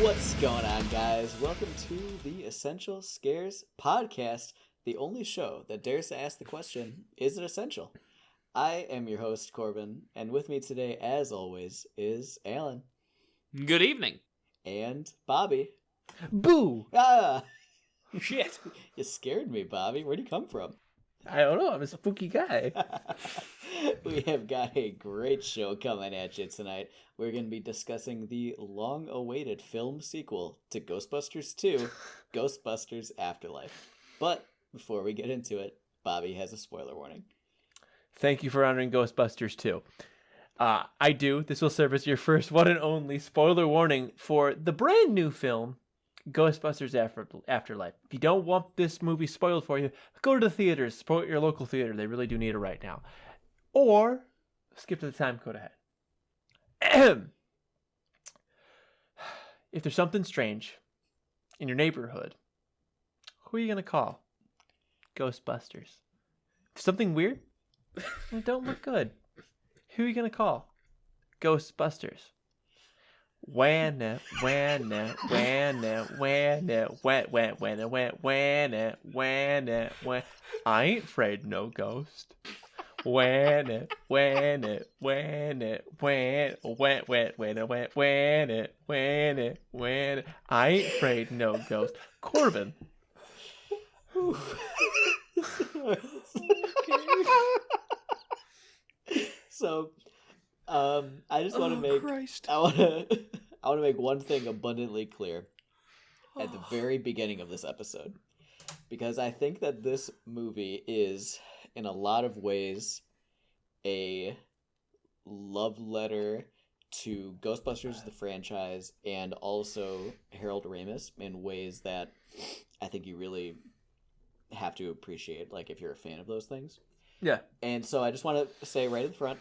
What's going on, guys? Welcome to the Essential Scares podcast, the only show that dares to ask the question, is it essential? I am your host, Corbin, and with me today, as always, is Alan. Good evening. And Bobby. Boo! Ah! Shit. You scared me, Bobby. Where'd you come from? I don't know. I'm a spooky guy. We have got a great show coming at you tonight. We're going to be discussing the long-awaited film sequel to Ghostbusters 2, Ghostbusters Afterlife. But before we get into it, Bobby has a spoiler warning. Thank you for honoring Ghostbusters 2. I do. This will serve as your first one and only spoiler warning for the brand new film, Ghostbusters Afterlife. If you don't want this movie spoiled for you, go to the theaters. Support your local theater. They really do need it right now. Or skip to the time code ahead. If there's something strange in your neighborhood, who are you going to call? Ghostbusters. If something weird, it don't look good, who are you going to call? Ghostbusters. When I ain't afraid no ghost. When I ain't afraid no ghost. Corbin. So, I just want to make Christ. I want to make one thing abundantly clear at the very beginning of this episode, because I think that this movie is, in a lot of ways, a love letter to Ghostbusters the franchise and also Harold Ramis in ways that I think you really have to appreciate, like, if you're a fan of those things. Yeah. And so I just want to say right at the front,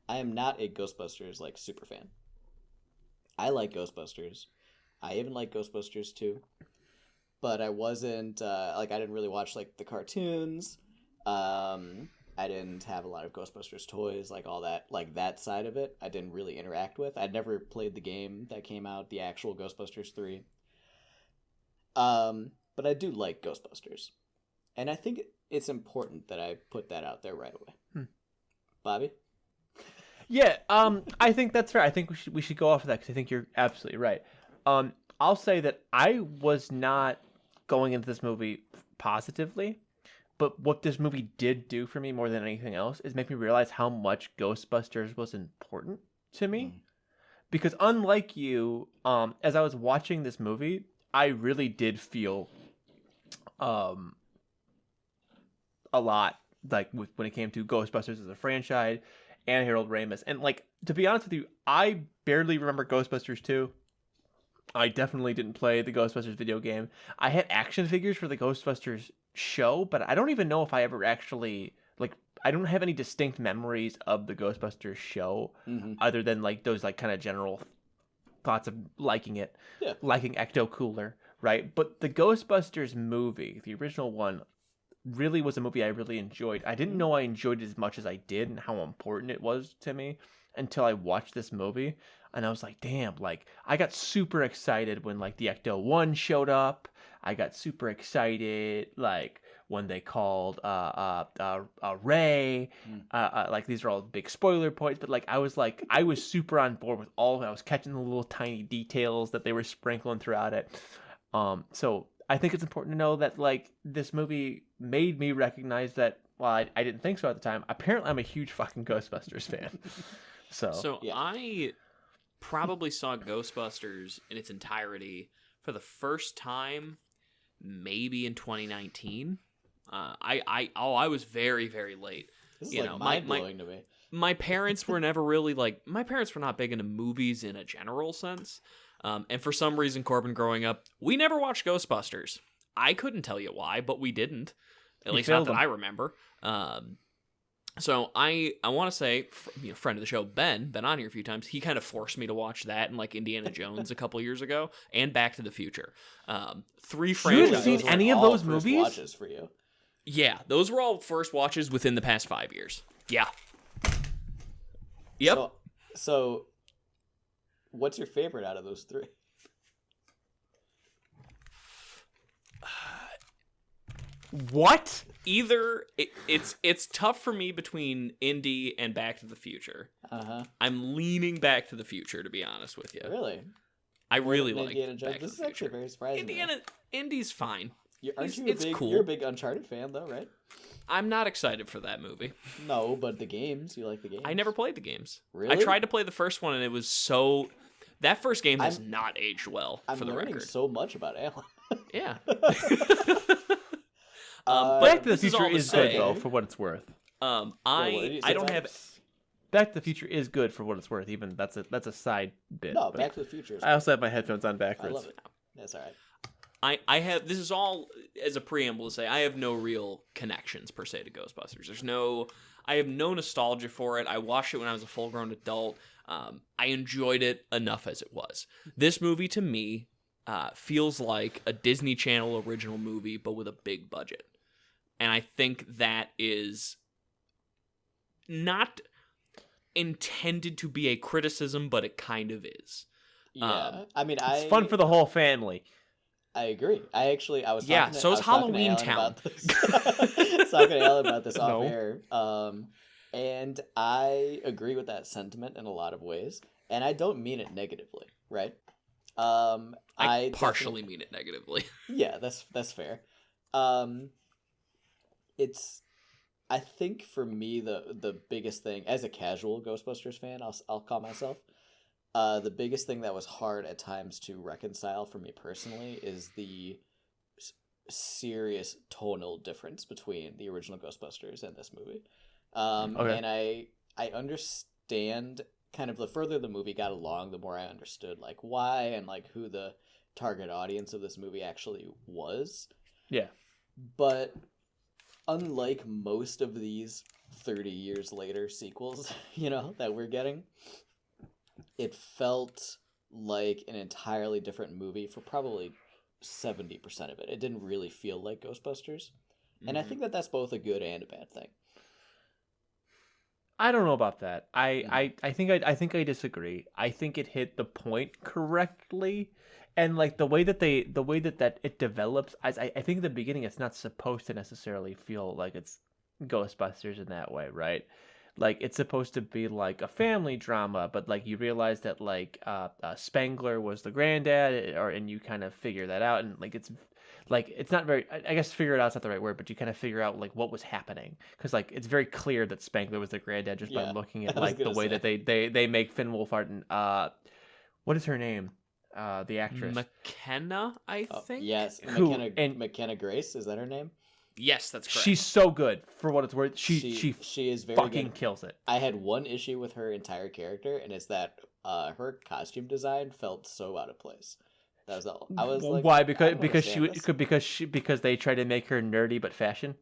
I am not a Ghostbusters, like, super fan. I like Ghostbusters. I even like Ghostbusters 2. But I wasn't, I didn't really watch, like, the cartoons. I didn't have a lot of Ghostbusters toys, like, all that, like, that side of it. I didn't really interact with. I'd never played the game that came out, the actual Ghostbusters 3. But I do like Ghostbusters. And I think it's important that I put that out there right away. Bobby? Yeah, I think that's fair. I think we should go off of that because I think you're absolutely right. I'll say that I was not going into this movie positively, but what this movie did do for me more than anything else is make me realize how much Ghostbusters was important to me. Because unlike you, as I was watching this movie, I really did feel a lot, like, when it came to Ghostbusters as a franchise and Harold Ramis. And, like, to be honest with you, I barely remember Ghostbusters 2. I definitely didn't play the Ghostbusters video game. I had action figures for the Ghostbusters show, but I don't even know if I ever actually, like, I don't have any distinct memories of the Ghostbusters show other than, like, those, like, kind of general thoughts of liking it, liking Ecto Cooler, right? But the Ghostbusters movie, the original one, really was a movie I really enjoyed. I didn't know I enjoyed it as much as I did and how important it was to me until I watched this movie. And I was like, damn, like, I got super excited when, like, the Ecto-1 showed up. I got super excited, like, when they called Ray. Like, these are all big spoiler points, but, like, I was super on board with all of it. I was catching the little tiny details that they were sprinkling throughout it. So I think it's important to know that, like, this movie made me recognize that, while I didn't think so at the time, apparently I'm a huge fucking Ghostbusters fan. So Yeah. I probably saw Ghostbusters in its entirety for the first time maybe in 2019. I was very, very late. This is, like, mind-blowing to me. My parents were never really, like, my parents were not big into movies in a general sense. And for some reason, Corbin, growing up, we never watched Ghostbusters. I couldn't tell you why, but we didn't. At least not that I remember. So I want to say, friend of the show, been on here a few times. He kind of forced me to watch that and, like, Indiana Jones a couple years ago and Back to the Future. 3 franchises. You haven't seen any of those movies? Watches for you. Yeah, those were all first watches within the past 5 years. Yeah. Yep. So what's your favorite out of those 3? What? Either it's tough for me between Indy and Back to the Future. I'm leaning Back to the Future, to be honest with you. Really? I really like Indiana Jones. Back to This is the actually Future. very surprising. Indy's fine. It's cool. You're a big Uncharted fan, though, right? I'm not excited for that movie. No, but the games. You like the games? I never played the games. Really? I tried to play the first one, and it was so... That first game has not aged well, for the record. I'm learning so much about Alan. Yeah. Back to the Future is good, though, for what it's worth. I don't have... Back to the Future is good for what it's worth. Even that's a side bit. No, Back to the Future is I also have my headphones on backwards. I love it. That's all right. I have, this is all as a preamble to say, I have no real connections per se to Ghostbusters. I have no nostalgia for it. I watched it when I was a full-grown adult. I enjoyed it enough as it was. This movie, to me, feels like a Disney Channel original movie, but with a big budget. And I think that is not intended to be a criticism, but it kind of is. Yeah. It's fun for the whole family. I agree. I was talking so is Halloween Town. I was talking to Alan about this off air. And I agree with that sentiment in a lot of ways. And I don't mean it negatively, right? I partially mean it negatively. Yeah, that's fair. I think for me the biggest thing, as a casual Ghostbusters fan, I'll call myself, the biggest thing that was hard at times to reconcile for me personally is the serious tonal difference between the original Ghostbusters and this movie. And I understand kind of the further the movie got along, the more I understood like why and like who the target audience of this movie actually was. Yeah. But unlike most of these 30 years later sequels, that we're getting, it felt like an entirely different movie for probably 70% of it. It didn't really feel like Ghostbusters. And I think that that's both a good and a bad thing. I don't know about that. I think I disagree. I think it hit the point correctly, and like the way that it develops. I think in the beginning it's not supposed to necessarily feel like it's Ghostbusters in that way, right? Like it's supposed to be like a family drama, but like you realize that like Spangler was the granddad, and you kind of figure that out, and it's not very, I guess figure it out is not the right word, but you kind of figure out like what was happening, because like it's very clear that Spangler was the granddad just by looking at like the way that they make Finn Wolfhard and what is her name, the actress McKenna, I think. Yes, McKenna Grace, is that her name? Yes, that's correct. She's so good for what it's worth. She is very fucking good. Kills it. I had one issue with her entire character, and it's that her costume design felt so out of place. That was all. I was like, why? Because they tried to make her nerdy but fashion.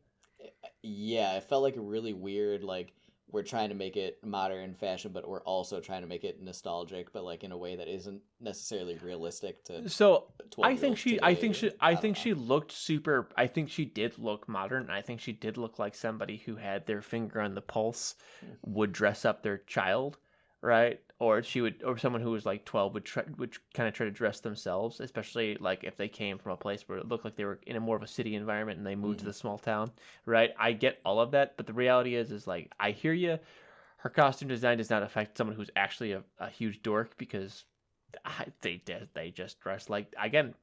Yeah, it felt like a really weird, like, we're trying to make it modern fashion, but we're also trying to make it nostalgic, but like in a way that isn't necessarily realistic to. So I think she looked super. I think she did look modern. I think she did look like somebody who had their finger on the pulse, would dress up their child, right? Or someone who was like 12 would kind of try to dress themselves, especially like if they came from a place where it looked like they were in a more of a city environment and they moved to the small town, right? I get all of that, but the reality is like, I hear you. Her costume design does not affect someone who's actually a huge dork, because they just dress like, again,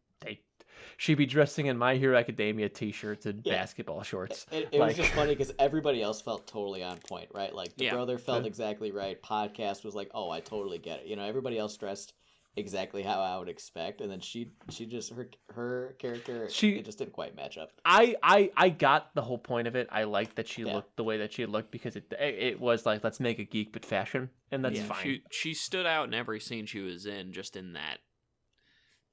she'd be dressing in My Hero Academia t-shirts and basketball shorts. It was just funny because everybody else felt totally on point, right? Like the brother felt exactly right. Podcast was like, oh, I totally get it. Everybody else dressed exactly how I would expect, and then she just her character it just didn't quite match up. I got the whole point of it. I liked that she looked the way that she looked, because it was like, let's make a geek but fashion, and that's fine. She stood out in every scene she was in, just in that.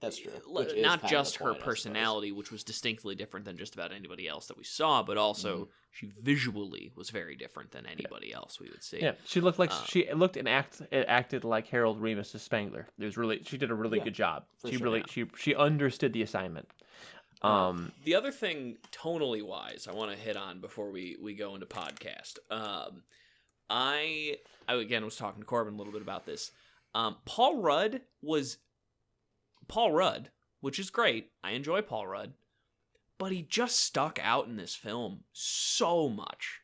That's true. Not just her personality, which was distinctly different than just about anybody else that we saw, but also she visually was very different than anybody else we would see. Yeah, she looked like she looked and acted like Harold Ramis as Spangler. She did a really good job. She understood the assignment. The other thing, tonally wise, I want to hit on before we go into podcast. I again was talking to Corbin a little bit about this. Paul Rudd, which is great. I enjoy Paul Rudd. but he just stuck out in this film so much.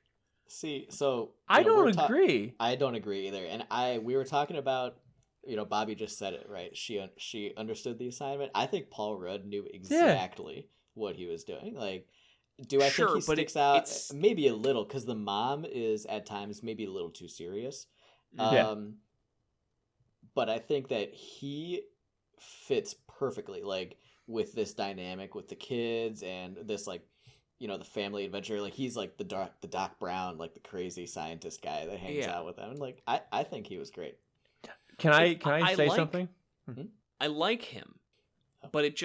See, so I don't agree. I don't agree either. And we were talking about, Bobby just said it, right? She understood the assignment. I think Paul Rudd knew exactly what he was doing. Like, do I think he sticks out? Maybe a little, because the mom is at times maybe a little too serious. But I think that he fits perfectly, like, with this dynamic with the kids and this, like, the family adventure. Like, he's like the Doc Brown, like the crazy scientist guy that hangs out with them. And, like, I think he was great. Can I say something? I like him, but it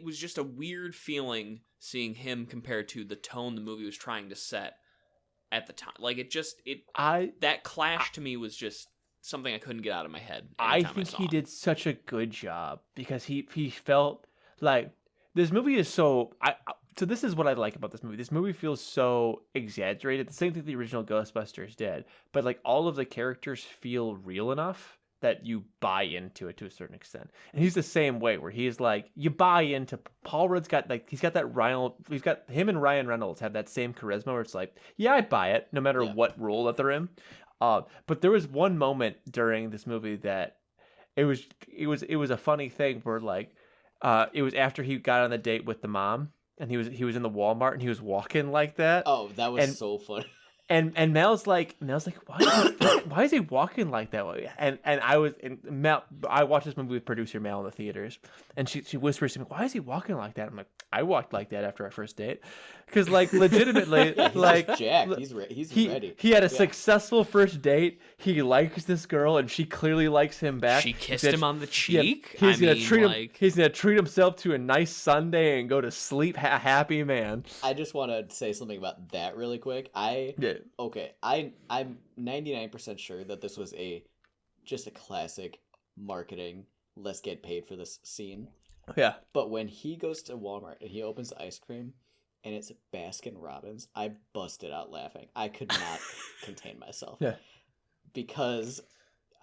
was just a weird feeling seeing him compared to the tone the movie was trying to set at the time. Like, that clash to me was just something I couldn't get out of my head. I think he did such a good job because he felt like this movie is so this is what I like about this movie. This movie feels so exaggerated. The same thing the original Ghostbusters did, but like all of the characters feel real enough that you buy into it to a certain extent. And he's the same way where he's like, you buy into Paul Rudd's got like, he's got him and Ryan Reynolds have that same charisma where it's like, yeah, I buy it no matter what role that they're in. But there was one moment during this movie that it was a funny thing where like, it was after he got on the date with the mom and he was in the Walmart and he was walking like that. Oh, that was so funny. And Mel's like, why is he walking like that way? And I watched this movie with producer Mel in the theaters, and she whispers to me, why is he walking like that? I'm like, I walked like that after our first date, because like legitimately, he's like jacked. He's ready. He had a successful first date. He likes this girl, and she clearly likes him back. She kissed him on the cheek. He's gonna treat himself to a nice Sunday and go to sleep a happy man. I just want to say something about that really quick. I'm 99% sure that this was just a classic marketing, let's get paid for this scene. Yeah. But when he goes to Walmart and he opens the ice cream and it's Baskin Robbins, I busted out laughing. I could not contain myself. Yeah. Because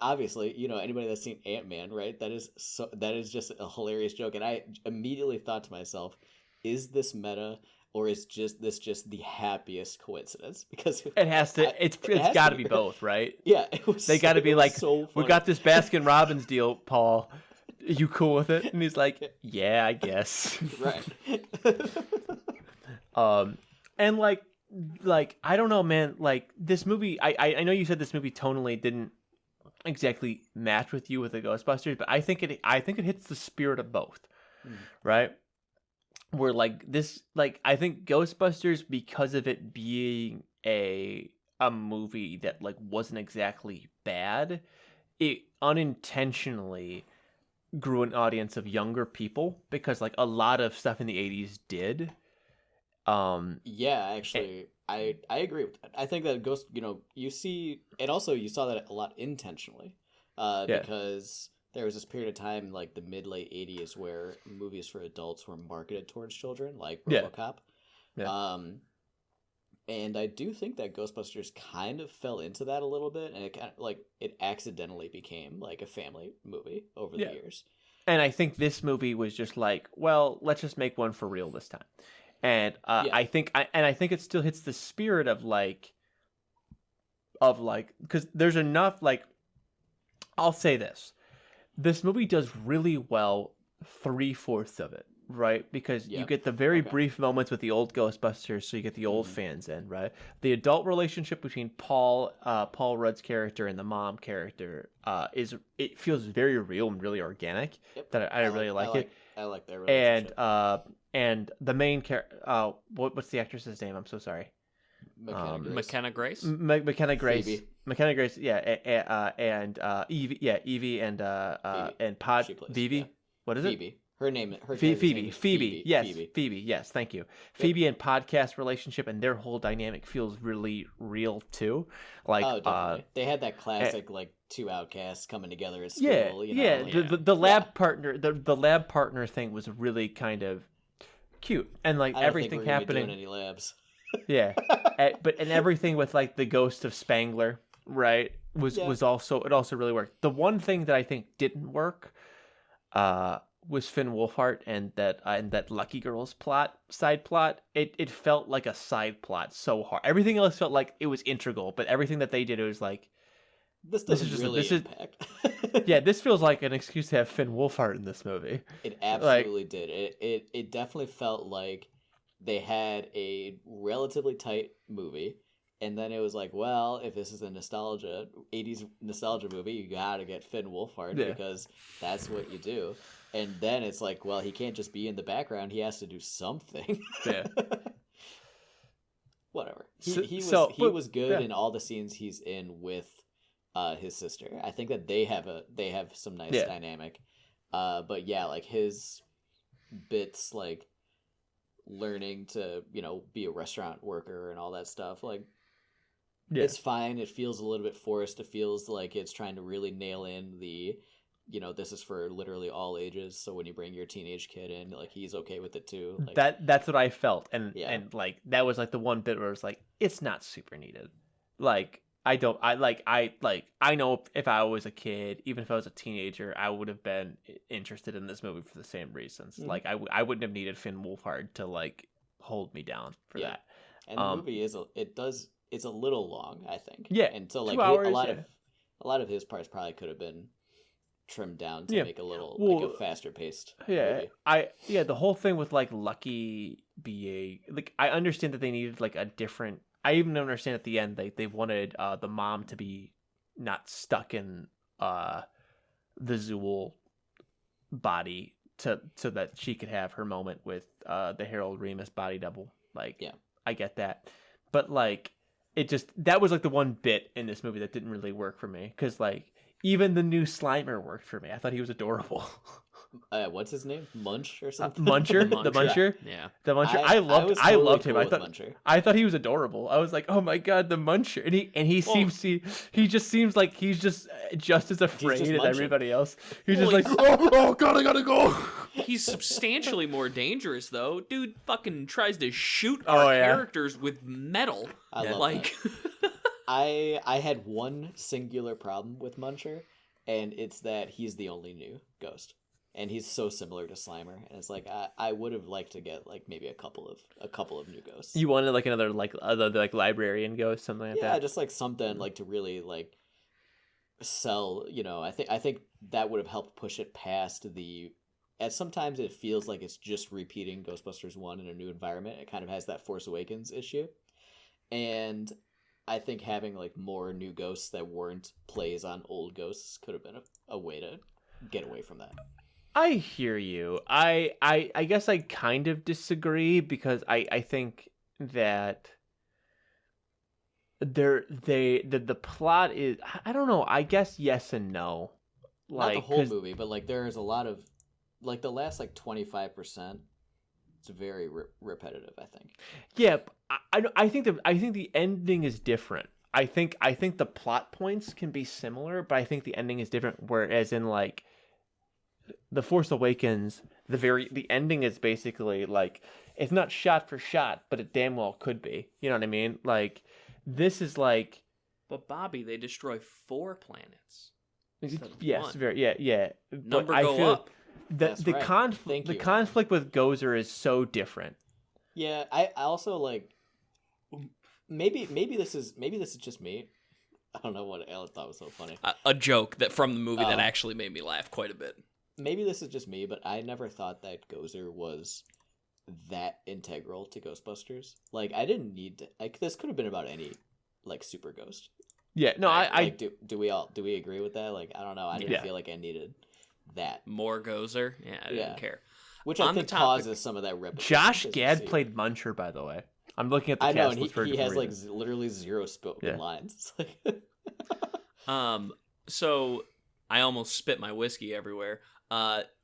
obviously, anybody that's seen Ant-Man, right? That is just a hilarious joke. And I immediately thought to myself, is this meta? Or is this just the happiest coincidence? Because it has to. It's got to be both, right? Yeah, they got to be like, so we got this Baskin Robbins deal, Paul. Are you cool with it? And he's like, yeah, I guess. Right. And like I don't know, man. Like this movie, I know you said this movie tonally didn't exactly match with you with the Ghostbusters, but I think it hits the spirit of both, right? Where like this, like I think Ghostbusters, because of it being a movie that like wasn't exactly bad, it unintentionally grew an audience of younger people because like a lot of stuff in the 80s did. Yeah, actually, I agree with that. I think that you see, and also you saw that a lot intentionally, because there was this period of time, like the mid-late 80s, where movies for adults were marketed towards children, like RoboCop. Yeah. And I do think that Ghostbusters kind of fell into that a little bit, and it accidentally became like a family movie over the years. And I think this movie was just like, well, let's just make one for real this time. And I think it still hits the spirit of because there's enough, like, I'll say this. This movie does really well 3/4 of it, right? Because you get the very brief moments with the old Ghostbusters, so you get the old fans in, right? The adult relationship between Paul Rudd's character and the mom character it feels very real and really organic. Yep. That I really like it. I like their relationship. And the main character, what's the actress's name? I'm so sorry. McKenna Grace. McKenna Grace. Phoebe. McKenna Grace, and Evie, and Pod Vivi. Yeah. What is Phoebe. it? Her name. Phoebe. Yes, Phoebe. Phoebe. Yes, thank you. Phoebe and podcast relationship and their whole dynamic feels really real too. Like, definitely. They had that classic like two outcasts coming together at school. The lab partner, the lab partner thing was really kind of cute, and like everything happening. Doing any labs. Yeah, but everything with like the ghost of Spangler, right? Was also really worked. The one thing that I think didn't work was Finn Wolfhard and that Lucky Girls side plot, it felt like a side plot so hard. Everything else felt like it was integral, but everything that they did, it was like, this doesn't really impact. yeah, this feels like an excuse to have Finn Wolfhard in this movie. It absolutely did. It definitely felt like they had a relatively tight movie, and then it was like, well, if this is a 80s nostalgia movie, you gotta get Finn Wolfhard because that's what you do. And then it's like, well, he can't just be in the background; he has to do something. Yeah. Whatever. He was good in all the scenes he's in with his sister. I think that they have some nice dynamic. But yeah, like his bits, like learning to be a restaurant worker and all that stuff, like it's fine. It feels a little bit forced. It feels like it's trying to really nail in the this is for literally all ages, so when you bring your teenage kid in, like he's okay with it too. Like, that's what I felt, and like that was like the one bit where it's like it's not super needed. Like I know if I was a kid, even if I was a teenager, I would have been interested in this movie for the same reasons. Mm-hmm. Like I wouldn't have needed Finn Wolfhard to like hold me down for that. And the movie it's a little long, I think. Yeah, and so like a lot of his parts probably could have been trimmed down to make a little like a faster paced movie. The whole thing with like Lucky BA, like I understand that they needed like a different. I even understand at the end they wanted the mom to be not stuck in the Zool body so that she could have her moment with the Harold Ramis body double. Like, I get that, but like that was like the one bit in this movie that didn't really work for me because like even the new Slimer worked for me. I thought he was adorable. What's his name? Munch or something? Muncher? The Muncher? Yeah. The Muncher. I loved him. I thought he was adorable. I was like, oh my god, the Muncher. And he just seems like he's just as afraid as everybody else. He's just like, oh god, I gotta go. He's substantially more dangerous though. Dude fucking tries to shoot our characters with metal. I love that. I had one singular problem with Muncher, and it's that he's the only new ghost. And he's so similar to Slimer, and it's like I would have liked to get like maybe a couple of new ghosts. You wanted like another like librarian ghost, something like that. Yeah, just like something like to really like sell. I think that would have helped push it past the. As sometimes it feels like it's just repeating Ghostbusters 1 in a new environment. It kind of has that Force Awakens issue, and I think having like more new ghosts that weren't plays on old ghosts could have been a way to get away from that. I hear you. I guess I kind of disagree because I think that the plot is, I don't know, I guess yes and no. Not the whole movie, but like there's a lot of like the last like 25%. It's very repetitive, I think. Yeah, I think the ending is different. I think the plot points can be similar, but I think the ending is different. Whereas in like The Force Awakens, the ending is basically like it's not shot for shot, but it damn well could be. You know what I mean? Like this is like. But Bobby, they destroy 4 planets. Yes, one. yeah. Number go up. The conflict with Gozer is so different. Yeah, I also like. Maybe this is just me. I don't know what Alan thought was so funny. A joke that from the movie that actually made me laugh quite a bit. Maybe this is just me, but I never thought that Gozer was that integral to Ghostbusters. Like, I didn't need to. Like, this could have been about any like super ghost. Yeah, no, like, do we agree with that? Like, I don't know. I didn't feel like I needed that more Gozer. Yeah, I didn't care. Which I think causes some of that repetition. Josh Gad played Muncher, by the way. I'm looking at the cast list for he has like literally zero spoken lines. So I almost spit my whiskey everywhere.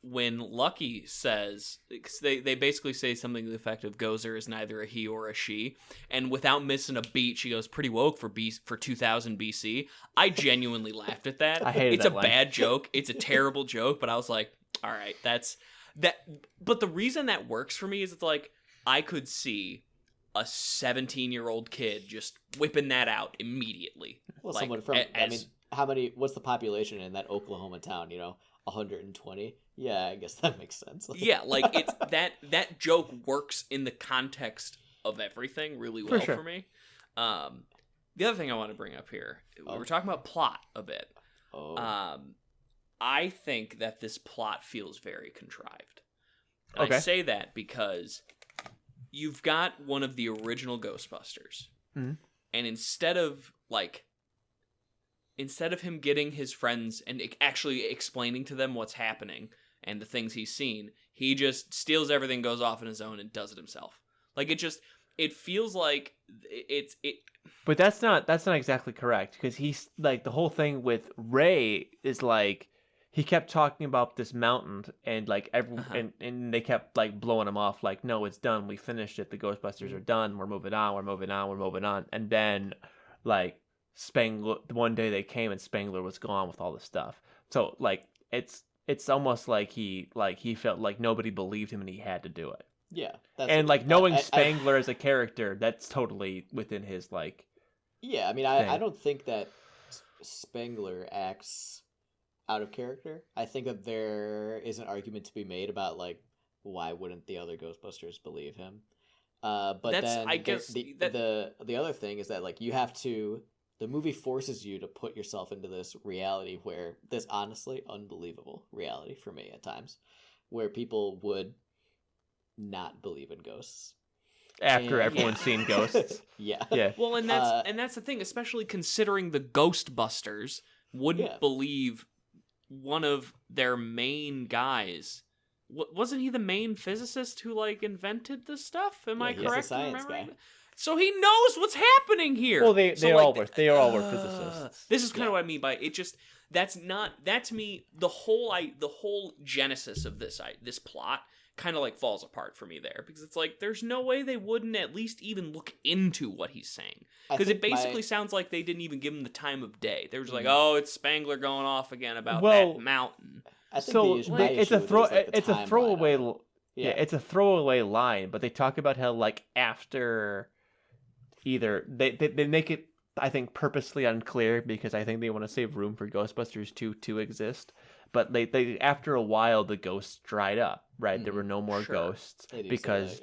When Lucky says, they basically say something to the effect of Gozer is neither a he or a she, and without missing a beat, she goes pretty woke for 2000 BC. I genuinely laughed at that. I hated it's that a line. Bad joke. It's a terrible joke, but I was like, all right, that's that. But the reason that works for me is it's like I could see a 17-year-old kid just whipping that out immediately. Well, like, someone from what's the population in that Oklahoma town, 120? Yeah, I guess that makes sense. Yeah, like it's that joke works in the context of everything really well for me. The other thing I want to bring up here, we were talking about plot a bit. I think that this plot feels very contrived. And I say that because you've got one of the original Ghostbusters, and instead of him getting his friends and actually explaining to them what's happening and the things he's seen, he just steals everything, goes off on his own, and does it himself. Like it feels like it. But that's not exactly correct, because he's like, the whole thing with Ray is like, he kept talking about this mountain, and like and they kept like blowing him off, like, no, it's done, we finished it, the Ghostbusters are done, we're moving on, and then like Spangler, one day they came and Spangler was gone with all the stuff. So like it's almost like he felt like nobody believed him and he had to do it. Yeah, and like knowing Spangler as a character, that's totally within his like. Yeah, I mean, I don't think that Spangler acts out of character. I think that there is an argument to be made about like, why wouldn't the other Ghostbusters believe him? But then I guess the other thing is that like the movie forces you to put yourself into this reality where this honestly unbelievable reality for me at times, where people would not believe in ghosts after everyone's seen ghosts. Yeah. Well, and that's the thing, especially considering the Ghostbusters wouldn't believe one of their main guys. Wasn't he the main physicist who like invented this stuff? Am I correct in remembering that? So he knows what's happening here. Well, they all were physicists. This is kind of what I mean by it. Just that to me the whole genesis of this plot kind of like falls apart for me there, because it's like there's no way they wouldn't at least even look into what he's saying, because it basically sounds like they didn't even give him the time of day. They were just like, oh, it's Spangler going off again about that mountain. I think it's a throwaway. It's a throwaway line, but they talk about how like after either they make it, I think, purposely unclear, because I think they want to save room for Ghostbusters 2 to exist. But they after a while the ghosts dried up, right? There were no more ghosts because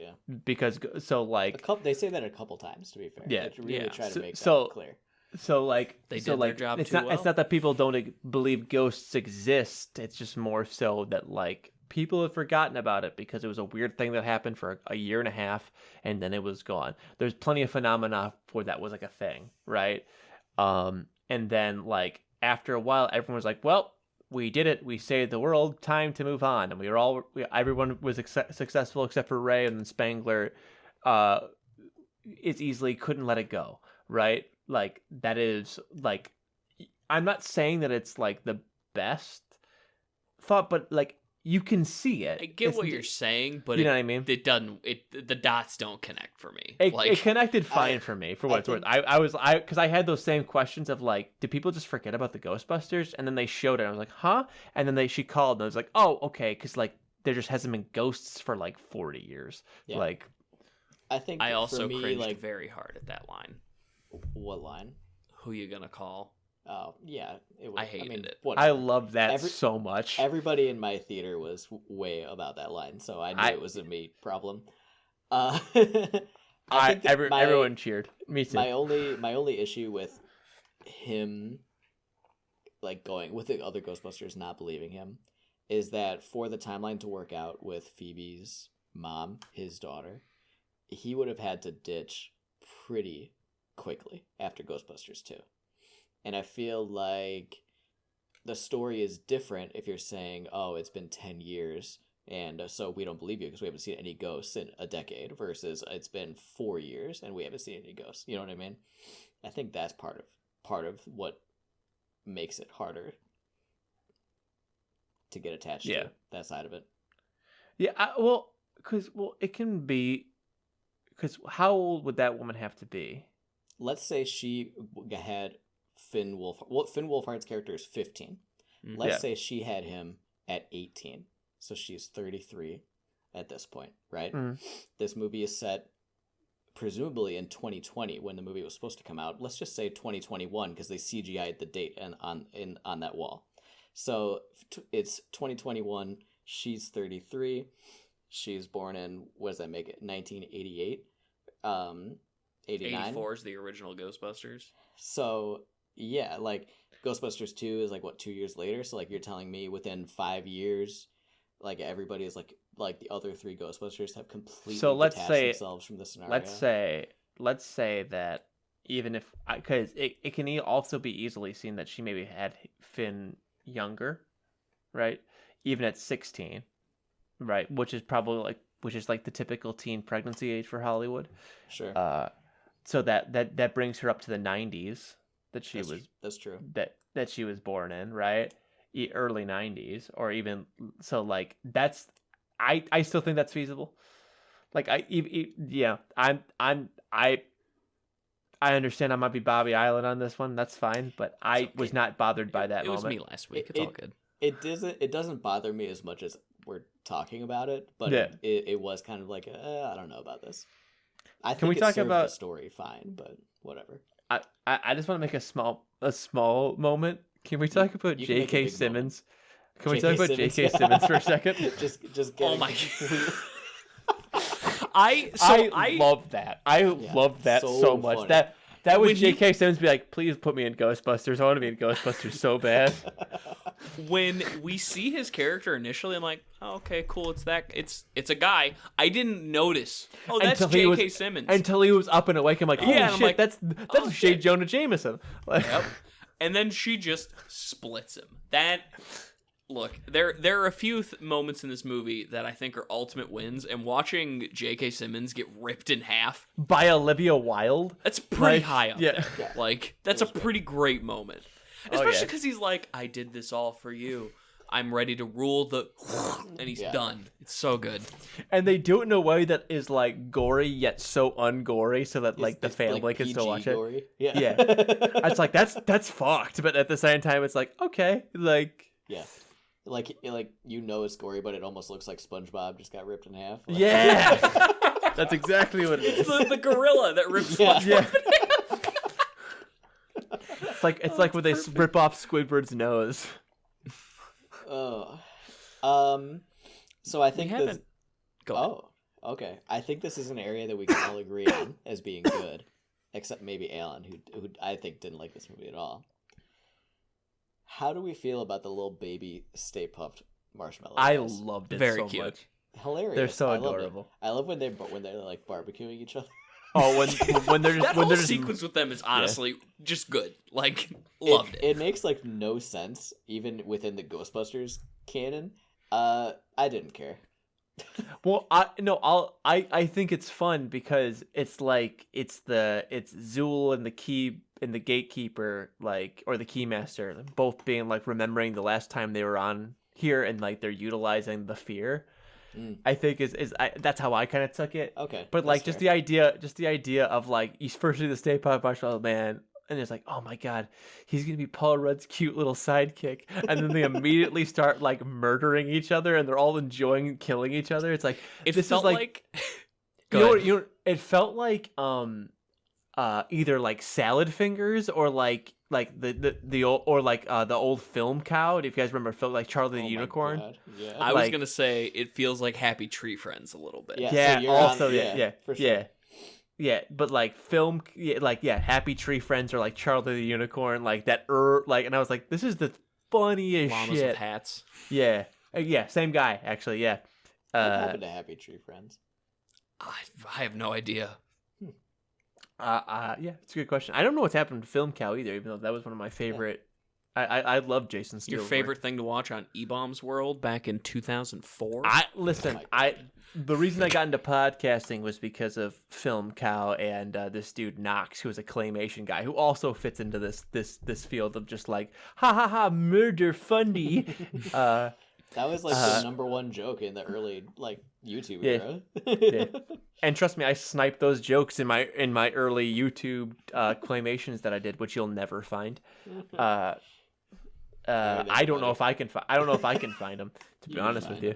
so like they say that a couple times, to be fair. Yeah, they really try to make that clear. So like they did their job it's too not well. It's not that people don't believe ghosts exist. It's just more so that like people have forgotten about it because it was a weird thing that happened for a year and a half and then it was gone. There's plenty of phenomena where that was like a thing, right? And then like after a while, everyone was like, well, we did it. We saved the world. Time to move on. And everyone was successful except for Ray, and then Spangler is easily couldn't let it go, right? Like that is like, I'm not saying that it's like the best thought, but like you can see it. I get what you're saying, but you know what I mean? It doesn't. The dots don't connect for me. It connected fine for me, for what it's worth. Because I had those same questions of like, did people just forget about the Ghostbusters? And then they showed it. And I was like, huh? And then she called, and I was like, oh, okay, because like there just hasn't been ghosts for like 40 years. Yeah. Like, I think I also for me, cringed very hard at that line. What line? Who you gonna call? Oh, yeah. I hated it. Whatever. I love that so much. Everybody in my theater was way about that line, so I knew it was a me problem. Everyone cheered. Me too. My only issue with him, like going with the other Ghostbusters not believing him, is that for the timeline to work out with Phoebe's mom, his daughter, he would have had to ditch pretty quickly after Ghostbusters 2. And I feel like the story is different if you're saying, oh, it's been 10 years, and so we don't believe you because we haven't seen any ghosts in a decade, versus it's been 4 years and we haven't seen any ghosts. You know what I mean? I think that's part of what makes it harder to get attached to that side of it. Yeah, it can be, because how old would that woman have to be? Let's say she had Finn Wolfhard. Well, Finn Wolfhard's character is 15. Let's say she had him at 18. So she's 33 at this point, right? This movie is set presumably in 2020 when the movie was supposed to come out. Let's just say 2021 because they CGI'd the date on that wall. So it's 2021. She's 33. She's born in, what does that make it? 1988. 89. 84 is the original Ghostbusters. So yeah, like Ghostbusters 2 is like what, 2 years later. So like you're telling me within 5 years, like everybody is like the other three Ghostbusters have completely detached themselves from the scenario. Let's say that even if, because it can also be easily seen that she maybe had Finn younger, right? Even at 16, right? Which is like the typical teen pregnancy age for Hollywood. Sure. So that brings her up to the 90s that's true. That she was born in, right? Early 90s, or even so. Like that's, I still think that's feasible. Like I understand I might be Bobby Island on this one. That's fine, but I was not bothered by that moment. It was me last week. It's all good. It doesn't bother me as much as we're talking about it, but yeah. it was kind of like I don't know about this. Can we talk about the story fine, but whatever. I just want to make a small moment. Can we talk about J.K. Simmons? Can we talk about J.K. Simmons for a second? just oh my I love that. I love that so much. Funny. That was J.K. Simmons be like, please put me in Ghostbusters. I want to be in Ghostbusters so bad. When we see his character initially, I'm like, oh, okay, cool. It's a guy. I didn't notice. Oh, that's J.K. Simmons. Until he was up and awake. I'm like, holy shit, like, that's J. Jonah Jameson. Like, yep. And then she just splits him. Look, there are a few moments in this movie that I think are ultimate wins, and watching J.K. Simmons get ripped in half by Olivia Wilde, that's pretty high up there. Yeah. Like, that's a pretty great moment. Especially because he's like, I did this all for you. I'm ready to rule the... And he's done. It's so good. And they do it in a way that is, like, gory, yet so ungory, so that, like, the family like can still watch gory. It. Yeah. It's like, that's fucked. But at the same time, it's like, okay. Like... Yeah. Like it's gory, but it almost looks like SpongeBob just got ripped in half. Like, yeah! That's exactly what it is. It's the gorilla that rips SpongeBob in half. It's like when they rip off Squidward's nose. Oh. So I think this... Go ahead. Oh, okay. I think this is an area that we can all agree on as being good. Except maybe Alan, who I think didn't like this movie at all. How do we feel about the little baby Stay Puft marshmallow guys? I loved it Very so cute. Much. Hilarious. They're so adorable. I love when they're like barbecuing each other. Oh, when they're just, that whole sequence with them is honestly just good. Like, loved it. It makes like no sense even within the Ghostbusters canon. I didn't care. Well, I think it's fun because it's like it's Zool and the gatekeeper, like, or the keymaster, both being like remembering the last time they were on here, and like they're utilizing the fear. I think that's how I kind of took it. Okay, but like just the idea of like you first see the Stay Puft Marshmallow Man, and it's like, oh my god, he's gonna be Paul Rudd's cute little sidekick, and then they immediately start like murdering each other, and they're all enjoying killing each other. It's like it felt like it felt like either like salad fingers or like the old, or like the old film cow. If you guys remember, felt like Charlie the Unicorn. Yeah. I was gonna say it feels like Happy Tree Friends a little bit. Yeah. So for sure. Yeah, but like film, Happy Tree Friends or like Charlie the Unicorn, like that. And I was like, this is the funniest Llamas shit. With hats. Yeah, same guy actually. Yeah. What happened to Happy Tree Friends? I have no idea. Yeah, it's a good question. I don't know what's happened to Film Cow either, even though that was one of my favorite. Yeah. I love Jason Steele's Your favorite thing to watch on E-Bombs World back in 2004? The reason I got into podcasting was because of Film Cow and this dude Knox, who was a claymation guy, who also fits into this field of just like ha murder funny. That was like the number one joke in the early like YouTube era. Yeah. And trust me, I sniped those jokes in my early YouTube claymations that I did, which you'll never find. I don't know if I can find them, to be honest with you.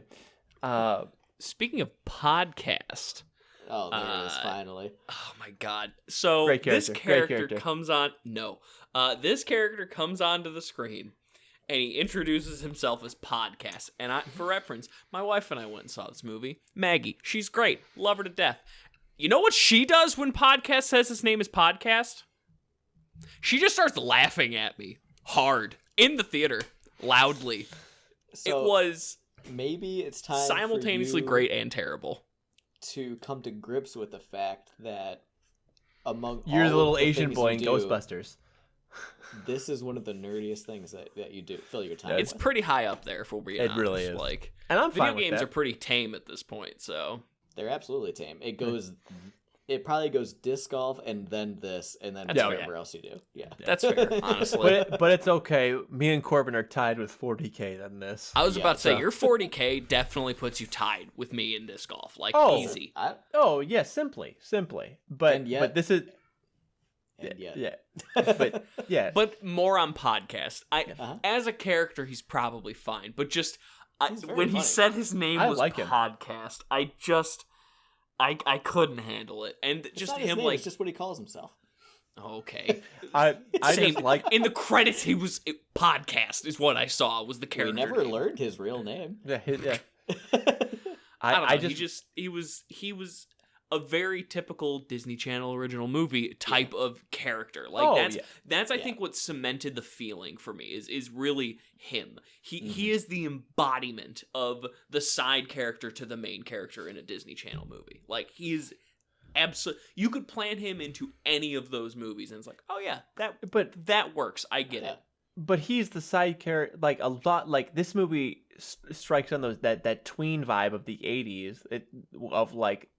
Speaking of podcast, Oh, there it is, finally. Oh my god. So Great this character. Great character character. comes on this character comes onto the screen and he introduces himself as Podcast. And for reference, my wife and I went and saw this movie. Maggie, she's great. Love her to death. You know what she does when Podcast says his name is Podcast? She just starts laughing at me hard in the theater, loudly. So it was maybe it's time simultaneously for you great and terrible to come to grips with the fact that among You're all the little of the Asian things boy you in do, Ghostbusters. This is one of the nerdiest things that you do. Fill your time. It's with. pretty high up there, if we're being honest. It really is. Like, And I'm video fine with games that. are pretty tame at this point, so They're absolutely tame. It probably goes disc golf and then this and then That's whatever else you do. Yeah, that's fair, honestly. But it's okay. Me and Corbin are tied with 40K on this. I was Yeah, about to say, so- your 40K definitely puts you tied with me in disc golf. Like, Oh. easy. Oh yeah, simply. But And yet- but this is and yet. yeah. But yeah. But more on Podcast. Uh-huh. As a character, he's probably fine. But just He's very when he funny. said his name I was like him. Podcast, I couldn't handle it. And It's just not his him name, like, it's just what he calls himself. okay. I Same. just like In the credits, Podcast is what I saw was the We character. never name. learned his real name. yeah. I don't know. I just he was a very typical Disney Channel original movie type of character. Like Oh, that's I Yeah. think what cemented the feeling for me is really him. He Mm-hmm. he is the embodiment of the side character to the main character in a Disney Channel movie. Like he is absolutely. You could plan him into any of those movies, and it's like, oh yeah, that works. I get it. but he's the side character. Like a lot. Like this movie strikes on that tween vibe of the 80s. Of like.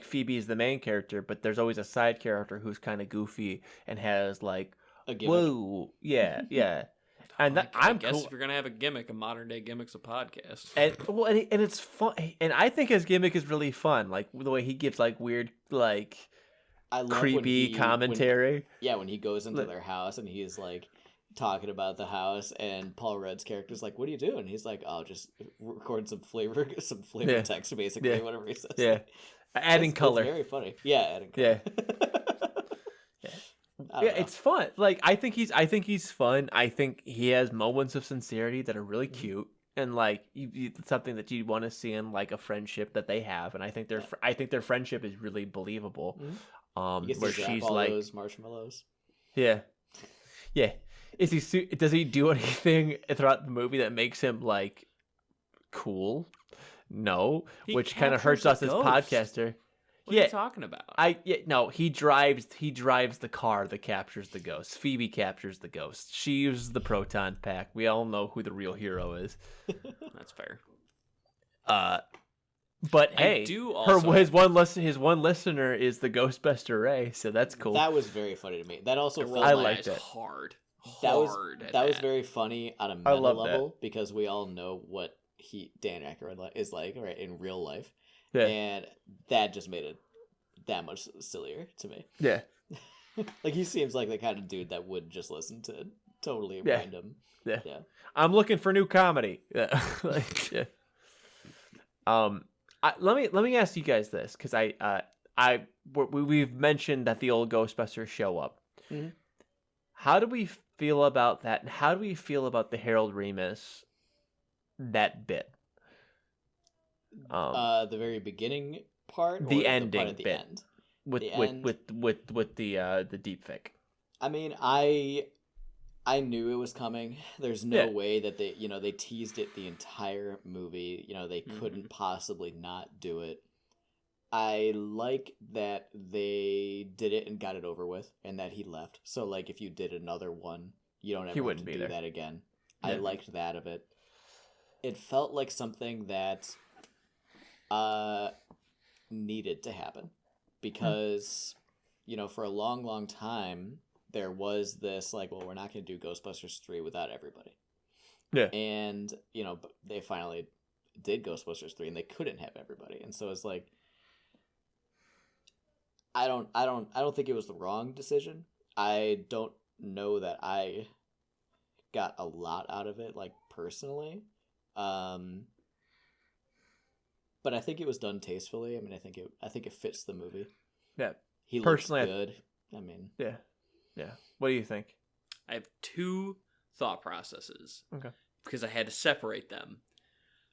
Phoebe is the main character, but there's always a side character who's kind of goofy and has like A gimmick. whoa, yeah, and I I'm guess cool. if you're gonna have a modern day gimmick's a podcast. And it's fun, and I think his gimmick is really fun. Like the way he gives like weird, like I love when creepy commentary. when he goes into their house and he's like talking about the house, and Paul Rudd's character's like, "What are you doing?" He's like, "Oh, just record some flavor Yeah. text, basically, Yeah. whatever he says." Yeah, adding It's color. very funny. Yeah, adding Yeah. color. Yeah. I don't Yeah, know. it's fun. Like I think he's fun. I think he has moments of sincerity that are really cute, and like it's something that you want to see in like a friendship that they have. And I think their friendship is really believable. He gets Where to zap she's all like, those marshmallows. yeah. Does he do anything throughout the movie that makes him like cool? No, He which kind of hurts captures us the as ghost. podcaster. What are you talking about? No, he drives the car that captures the ghost. Phoebe captures the ghost. She uses the proton pack. We all know who the real hero is. That's fair. But I hey, do also- his one listener is the Ghostbuster Ray, so that's cool. That was very funny to me. That also I felt rolled I my liked eyes it. hard. that was Hard at that was very funny on a meta love that. level because we all know what Dan Aykroyd is like, right, in real life, Yeah. and that just made it that much sillier to me. Yeah. Like he seems like the kind of dude that would just listen to totally Yeah. random. Yeah. Yeah. I'm looking for new comedy. Yeah. Yeah. Let me ask you guys this, because we've mentioned that the old Ghostbusters show up. Mhm. How do we feel about that? And how do we feel about the Harold Ramis that bit? The very beginning part, or The part ending at the bit. end. with the with, end. with the deep fake. I mean, I knew it was coming. There's no Yeah. way that they teased it the entire movie. They couldn't possibly not do it. I like that they did it and got it over with, and that he left. So, like, if you did another one, you don't ever have wouldn't to be do there. that again. I Yeah. liked that of it. It felt like something that needed to happen because, for a long, long time, there was this, like, well, we're not going to do Ghostbusters 3 without everybody. Yeah. And, but they finally did Ghostbusters 3 and they couldn't have everybody. And so it's like, I don't think it was the wrong decision. I don't know that I got a lot out of it, like, personally. but I think it was done tastefully. I mean, I think it fits the movie. Yeah. He Personally, looks good. I mean, Yeah. Yeah. What do you think? I have two thought processes. Okay. Because I had to separate them.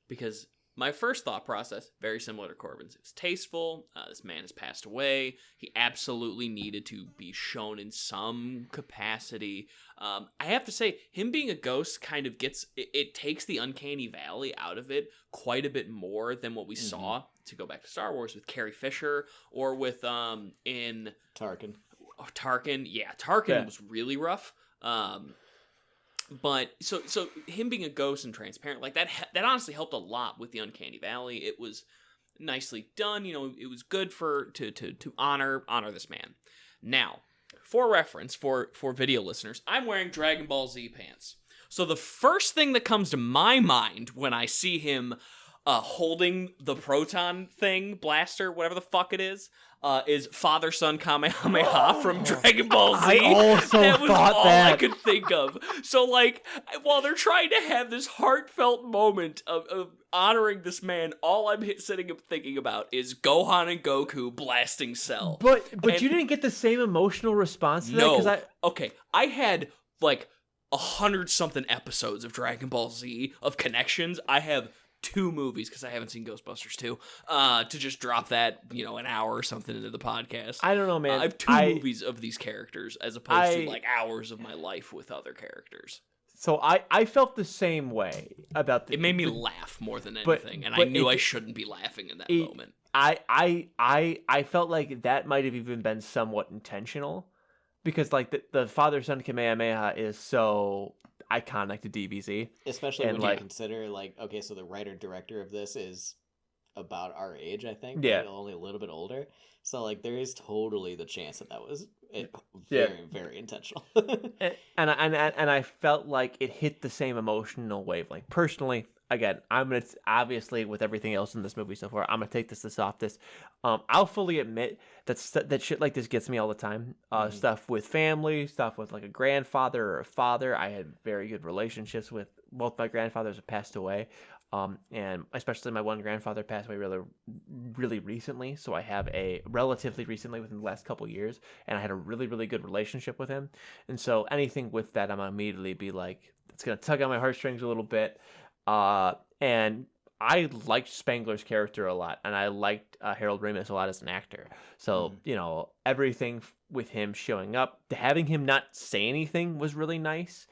Because my first thought process, very similar to Corbin's. It was tasteful. This man has passed away. He absolutely needed to be shown in some capacity. I have to say, him being a ghost kind of gets... It takes the uncanny valley out of it quite a bit more than what we saw, to go back to Star Wars, with Carrie Fisher, or with in... Tarkin. Tarkin. Yeah, Tarkin was really rough. But so him being a ghost and transparent like that honestly helped a lot with the uncanny valley. It was nicely done. You know, it was good to honor this man. Now, for reference, for video listeners, I'm wearing Dragon Ball Z pants. So the first thing that comes to my mind when I see him holding the proton thing, blaster, whatever the fuck it is Father-Son Kamehameha from Dragon Ball Z. I also that was thought all that. I could think of. So, like, while they're trying to have this heartfelt moment of honoring this man, all I'm sitting up thinking about is Gohan and Goku blasting Cell. But you didn't get the same emotional response to that? No. 'Cause Okay, I had, like, 100-something episodes of Dragon Ball Z, of connections. I have 2 movies, because I haven't seen Ghostbusters 2, to just drop that, an hour or something into the podcast. I don't know, man. I have 2 movies of these characters, as opposed to, like, hours of my life with other characters. So I felt the same way about It made me laugh more than anything, and I knew I shouldn't be laughing in that moment. I felt like that might have even been somewhat intentional, because, like, the Father-Son Kamehameha is so iconic to DBZ. Especially when you consider, like, okay, so the writer-director of this is about our age, I think. Yeah. Like, only a little bit older. So, like, there is totally the chance that was very, very intentional. and I felt like it hit the same emotional wavelength. Personally, again, I'm gonna, obviously, with everything else in this movie so far, I'm gonna take this the softest. I'll fully admit that shit like this gets me all the time. Stuff with family, stuff with, like, a grandfather or a father. I had very good relationships with both my grandfathers have passed away. And especially my one grandfather passed away really, really recently. So I have a relatively recently, within the last couple of years, and I had a really, really good relationship with him. And so anything with that, I'm gonna immediately be like, it's gonna tug on my heartstrings a little bit. And I liked Spangler's character a lot, and I liked Harold Ramis a lot as an actor. So, everything with him showing up, having him not say anything was really nice.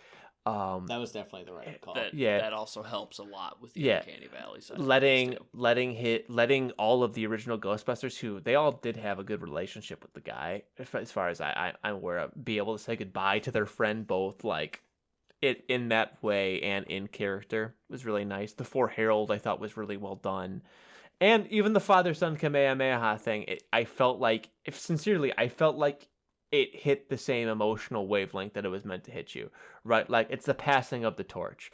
That was definitely the right call. That also helps a lot with the Uncanny Valley side. Letting all of the original Ghostbusters, who they all did have a good relationship with the guy, as far as I'm aware of, be able to say goodbye to their friend, both, like, it in that way and in character, was really nice. The For Harold, I thought, was really well done. And even the Father-Son Kamehameha thing, I felt like it hit the same emotional wavelength that it was meant to hit you, right? Like, it's the passing of the torch.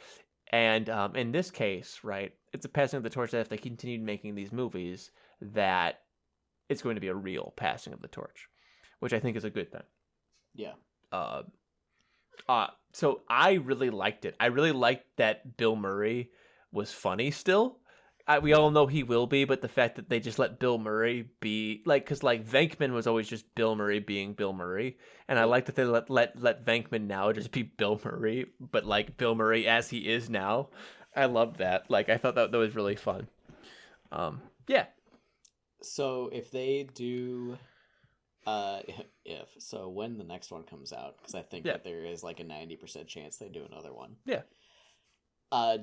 And in this case, right, it's the passing of the torch that if they continued making these movies, that it's going to be a real passing of the torch, which I think is a good thing. Yeah. So I really liked it. I really liked that Bill Murray was funny still. We all know he will be, but the fact that they just let Bill Murray be, like, because, like, Venkman was always just Bill Murray being Bill Murray, and I like that they let Venkman now just be Bill Murray, but, like, Bill Murray as he is now. I love that. Like, I thought that was really fun. Yeah. So if they do, when the next one comes out, because I think that there is, like, a 90% chance they do another one. Yeah.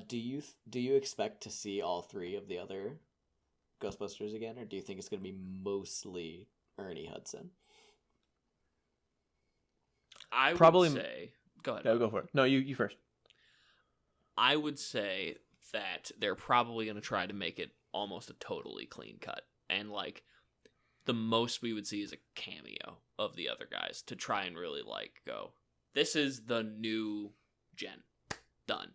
Do you expect to see all 3 of the other Ghostbusters again, or do you think it's going to be mostly Ernie Hudson? I would say... Go ahead. No, go for it. No, you first. I would say that they're probably going to try to make it almost a totally clean cut. And, like, the most we would see is a cameo of the other guys to try and really, like, go, this is the new gen. Done.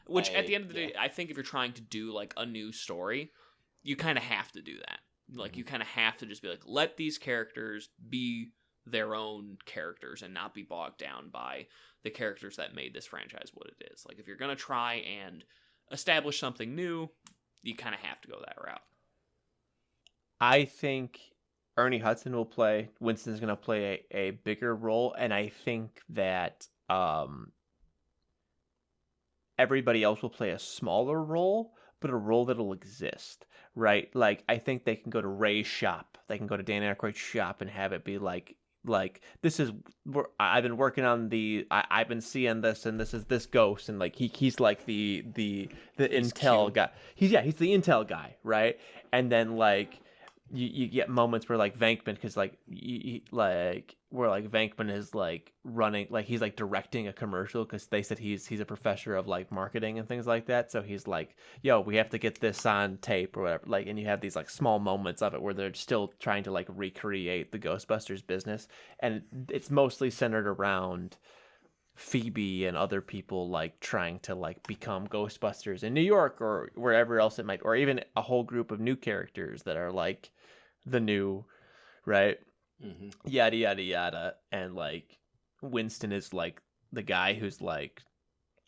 Which, at the end of the day, I think if you're trying to do, like, a new story, you kind of have to do that. Like, you kind of have to just be like, let these characters be their own characters and not be bogged down by the characters that made this franchise what it is. Like, if you're going to try and establish something new, you kind of have to go that route. I think Ernie Hudson will play. Winston's going to play a bigger role, and I think that everybody else will play a smaller role, but a role that'll exist, right? Like, I think they can go to Ray's shop. They can go to Dan Aykroyd's shop and have it be like this is I've been working on I've been seeing this, and this is this ghost, and like he's like the intel cute. guy. He's the intel guy, right? And then like you get moments where like Venkman, because like where like Venkman is like running, like he's like directing a commercial, because they said he's a professor of like marketing and things like that. So he's like, yo, we have to get this on tape or whatever. Like, and you have these like small moments of it where they're still trying to like recreate the Ghostbusters business, and it's mostly centered around Phoebe and other people like trying to like become Ghostbusters in New York or wherever else it might, or even a whole group of new characters that are like the new, right? Mm-hmm. Yada yada yada. And like Winston is like the guy who's like,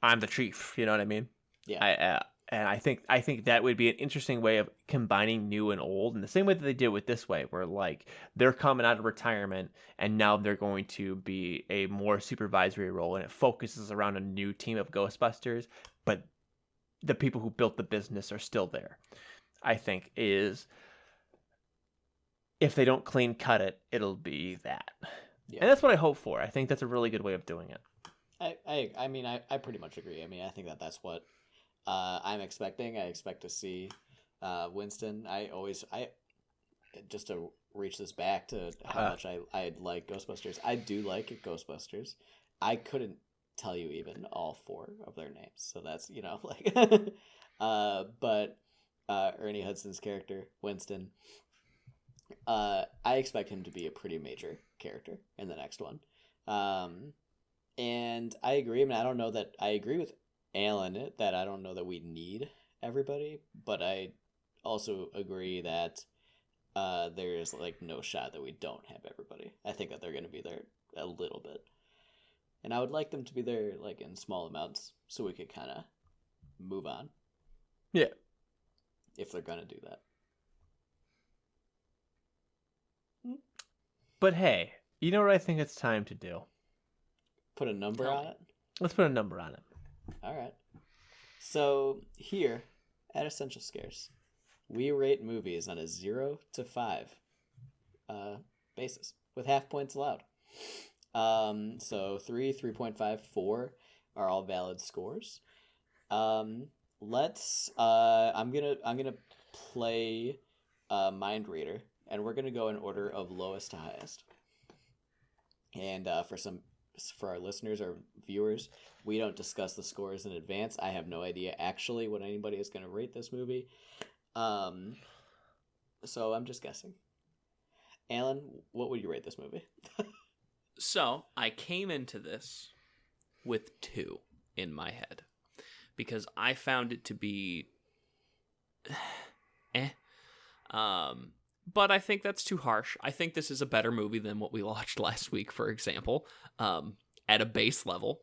I'm the chief, you know what I mean? Yeah. And I think that would be an interesting way of combining new and old, in the same way that they did with this way, where like they're coming out of retirement and now they're going to be a more supervisory role, and it focuses around a new team of Ghostbusters, but the people who built the business are still there. I think is, if they don't clean cut it, it'll be that. Yeah. And that's what I hope for. I think that's a really good way of doing it. I mean, I pretty much agree. I mean, I think that's what I'm expecting. I expect to see Winston. I just to reach this back to how much I like Ghostbusters. I do like Ghostbusters. I couldn't tell you even all 4 of their names, so that's, you know, like but Ernie Hudson's character, Winston, I expect him to be a pretty major character in the next one. And I agree. I mean, I don't know that I agree with Alan that I don't know that we need everybody, but I also agree that there's like no shot that we don't have everybody. I think that they're going to be there a little bit, and I would like them to be there like in small amounts so we could kind of move on. Yeah, if they're going to do that. But hey, you know what I think it's time to do? Put a number on it? Let's put a number on it. All right. So here at Essential Scares, we rate movies on a 0 to 5 basis with half points allowed. So 3, 3.5, 4 are all valid scores. Let's I'm gonna play Mind Reader, and we're gonna go in order of lowest to highest. And for our listeners or viewers, we don't discuss the scores in advance. I have no idea actually what anybody is going to rate this movie. So I'm just guessing. Alan, what would you rate this movie? So I came into this with 2 in my head because I found it to be but I think that's too harsh. I think this is a better movie than what we watched last week, for example, at a base level.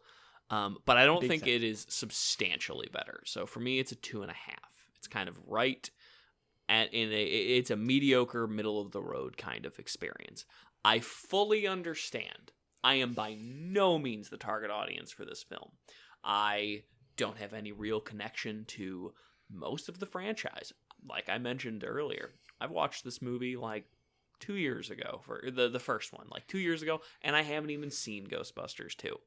But I don't think it is substantially better. So for me, it's a 2.5. It's kind of right it's a mediocre, middle of the road kind of experience. I fully understand. I am by no means the target audience for this film. I don't have any real connection to most of the franchise. Like I mentioned earlier, I've watched this movie like 2 years ago, for the first one, like 2 years ago, and I haven't even seen Ghostbusters 2.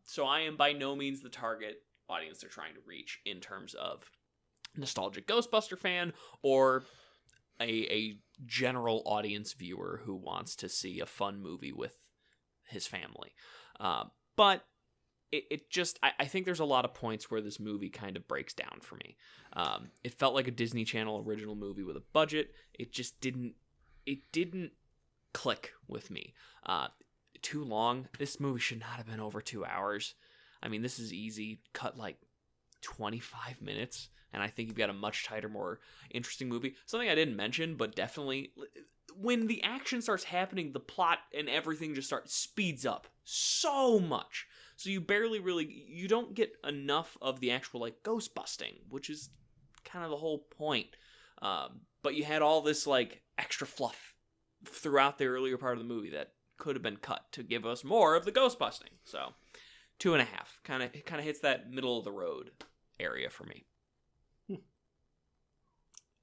So I am by no means the target audience they're trying to reach in terms of nostalgic Ghostbuster fan or a general audience viewer who wants to see a fun movie with his family. But it just, I think there's a lot of points where this movie kind of breaks down for me. It felt like a Disney Channel original movie with a budget. It just didn't click with me. Too long. This movie should not have been over 2 hours. I mean, this is easy. Cut like 25 minutes, and I think you've got a much tighter, more interesting movie. Something I didn't mention, but definitely, when the action starts happening, the plot and everything just speeds up so much. So you don't get enough of the actual like ghost busting, which is kind of the whole point. But but you had all this like extra fluff throughout the earlier part of the movie that could have been cut to give us more of the ghost busting. So 2.5 kind of hits that middle of the road area for me.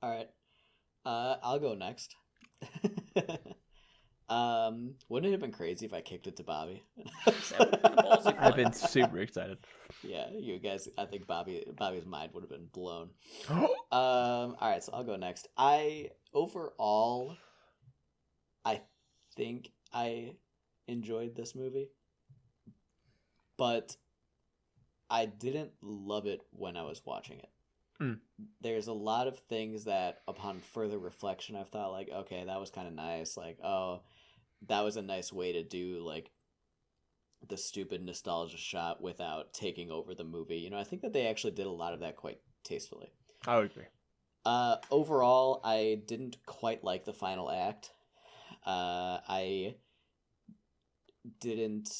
All right, I'll go next. Wouldn't it have been crazy if I kicked it to Bobby? I've been super excited. Yeah, you guys. I think Bobby's mind would have been blown. All right, so I'll go next. Overall, I think I enjoyed this movie, but I didn't love it when I was watching it. There's a lot of things that, upon further reflection, I've thought like, okay, that was kind of nice. Like, oh, that was a nice way to do like the stupid nostalgia shot without taking over the movie. You know, I think that they actually did a lot of that quite tastefully. I would agree. Overall, I didn't quite like the final act. I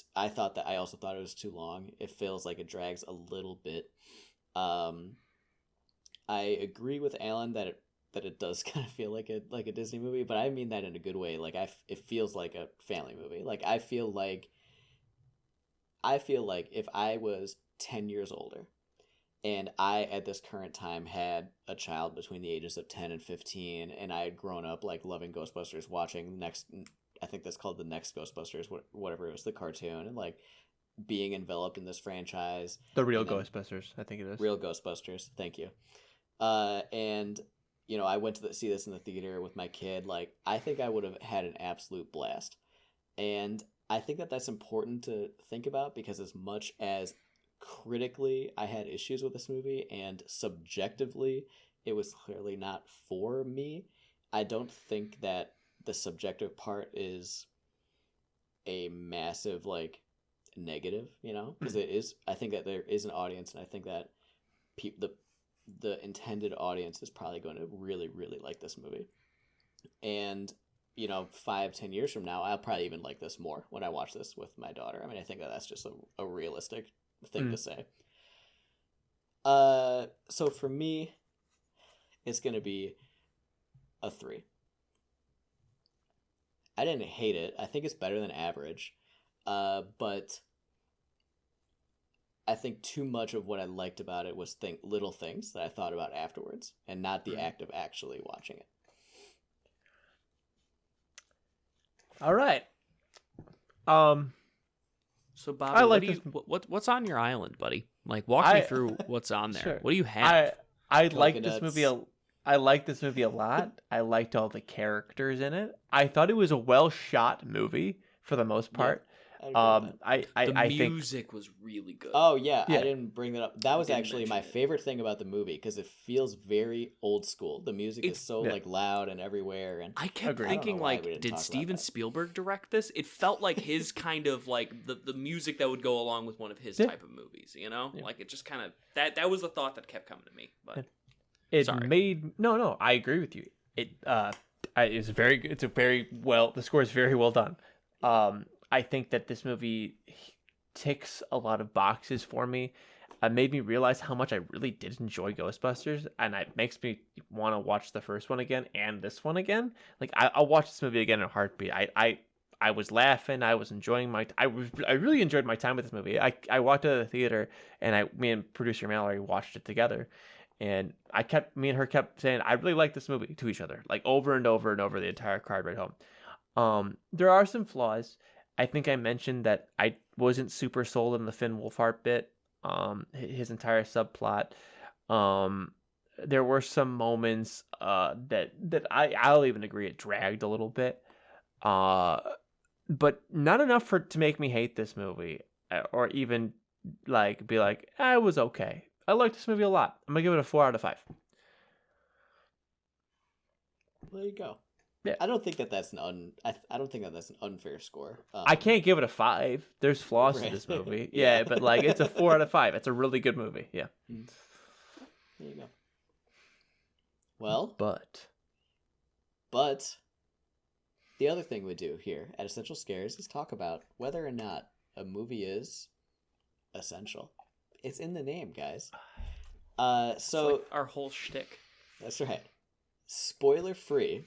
also thought it was too long. It feels like it drags a little bit. I agree with Alan that it does kind of feel like a Disney movie, but I mean that in a good way. Like it feels like a family movie. Like I feel like if I was 10 years older and I at this current time had a child between the ages of 10 and 15 and I had grown up like loving Ghostbusters, watching I think that's called the next Ghostbusters, whatever it was, the cartoon, and like being enveloped in this franchise. The real Ghostbusters, I think it is. Real Ghostbusters, thank you. And you know, I went to see this in the theater with my kid. Like, I think I would have had an absolute blast. And I think that that's important to think about, because as much as critically I had issues with this movie and subjectively it was clearly not for me, I don't think that the subjective part is a massive like negative, you know, because it is. I think that there is an audience, and I think that the intended audience is probably going to really, really like this movie. And, you know, 5-10 years from now, I'll probably even like this more when I watch this with my daughter. I mean, I think that that's just a realistic thing to say. So for me, it's going to be a 3. I didn't hate it. I think it's better than average. But I think too much of what I liked about it was little things that I thought about afterwards, and not the act of actually watching it. All right. So Bobby, what's on your island, buddy? Like, walk me through what's on there. Sure. What do you have? I like this movie. I like this movie a lot. I liked all the characters in it. I thought it was a well shot movie for the most part. Yeah, the music was really good. Oh yeah, I didn't bring that up. That was actually my favorite thing about the movie, because it feels very old school. The music is so like loud and everywhere, and I kept thinking like, did Steven Spielberg direct this? It felt like his kind of like the music that would go along with one of his type of movies. You know, like it just kind of that was the thought that kept coming to me. But no. I agree with you. It's very good. The score is very well done. I think that this movie ticks a lot of boxes for me. It made me realize how much I really did enjoy Ghostbusters, and it makes me want to watch the first one again and this one again. Like I'll watch this movie again in a heartbeat. I was laughing. I was enjoying I really enjoyed my time with this movie. I walked out of the theater, and me and producer Mallory watched it together, and me and her kept saying, I really like this movie to each other, like over and over and over the entire car ride home. There are some flaws. I think I mentioned that I wasn't super sold on the Finn Wolfhard bit, his entire subplot. There were some moments that I'll even agree it dragged a little bit, but not enough to make me hate this movie, or even like be like, it was okay. I liked this movie a lot. I'm gonna give it a 4 out of 5. There you go. Yeah. I don't think that that's I don't think that that's an unfair score. I can't give it a 5. There's flaws to this movie. Yeah, but like it's a 4 out of 5. It's a really good movie. Yeah. There you go. Well, but the other thing we do here at Essential Scares is talk about whether or not a movie is essential. It's in the name, guys. So it's like our whole shtick. That's right. spoiler free.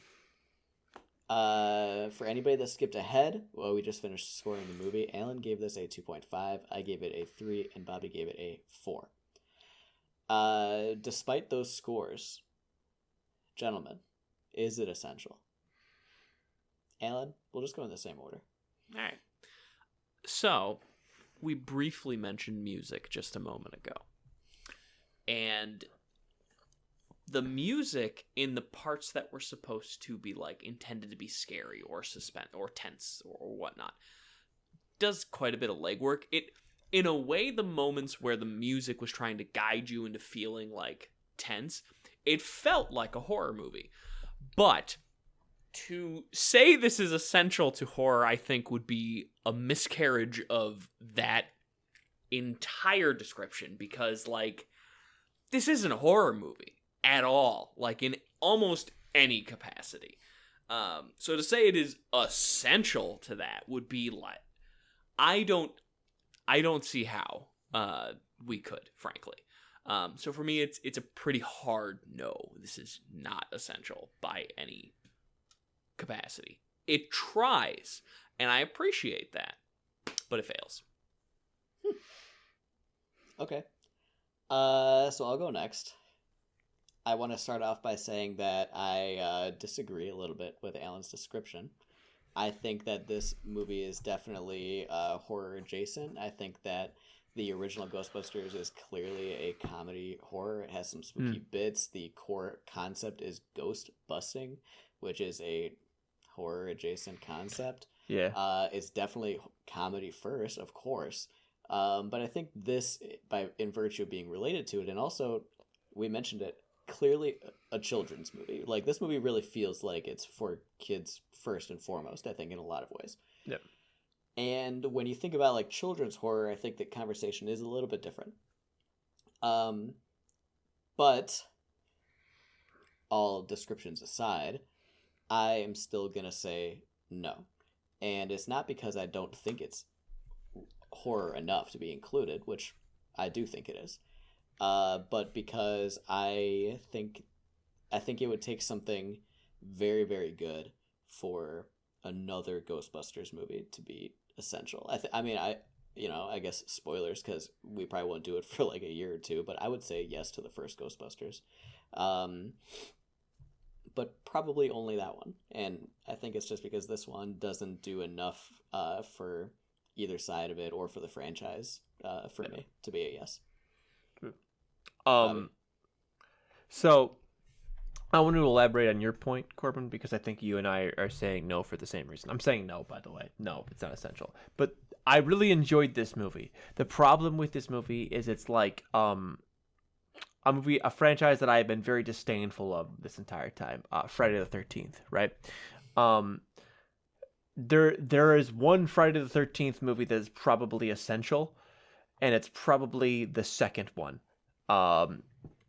For anybody that skipped ahead, well, we just finished scoring the movie. Alan gave this a 2.5. I gave it a 3, and Bobby gave it a 4. Despite those scores, gentlemen, is it essential? Alan, we'll just go in the same order. All right. So, we briefly mentioned music just a moment ago. And the music in the parts that were supposed to be like intended to be scary or suspense or tense or whatnot does quite a bit of legwork. It, in a way, the moments where the music was trying to guide you into feeling like tense, it felt like a horror movie. But to say this is essential to horror, I think would be a miscarriage of that entire description, because like this isn't a horror movie at all, like in almost any capacity. So to say it is essential to that would be like, I don't see how we could, frankly. So for me, it's a pretty hard no. This is not essential by any capacity. It tries, and I appreciate that, but it fails. Okay. So I'll go next. I want to start off by saying that I disagree a little bit with Alan's description. I think that this movie is definitely horror adjacent. I think that the original Ghostbusters is clearly a comedy horror. It has some spooky bits. The core concept is ghost busting, which is a horror adjacent concept. Yeah. It's definitely comedy first, of course. But I think this, in virtue of being related to it, and also we mentioned it, clearly a children's movie. Like, this movie really feels like it's for kids first and foremost, I think, in a lot of ways. Yep. And when you think about like children's horror, I think the conversation is a little bit different. But all descriptions aside, I am still gonna say no. And it's not because I don't think it's horror enough to be included, which I do think it is. But because I think it would take something very, very good for another Ghostbusters movie to be essential. I guess spoilers, because we probably won't do it for like a year or two, but I would say yes to the first Ghostbusters. But probably only that one. And I think it's just because this one doesn't do enough for either side of it or for the franchise for me to be a yes. So I want to elaborate on your point, Corbin, because I think you and I are saying no for the same reason. I'm saying no, by the way. No, it's not essential. But I really enjoyed this movie. The problem with this movie is it's like a franchise that I have been very disdainful of this entire time. Friday the 13th, right? There is one Friday the 13th movie that is probably essential, and it's probably the second one.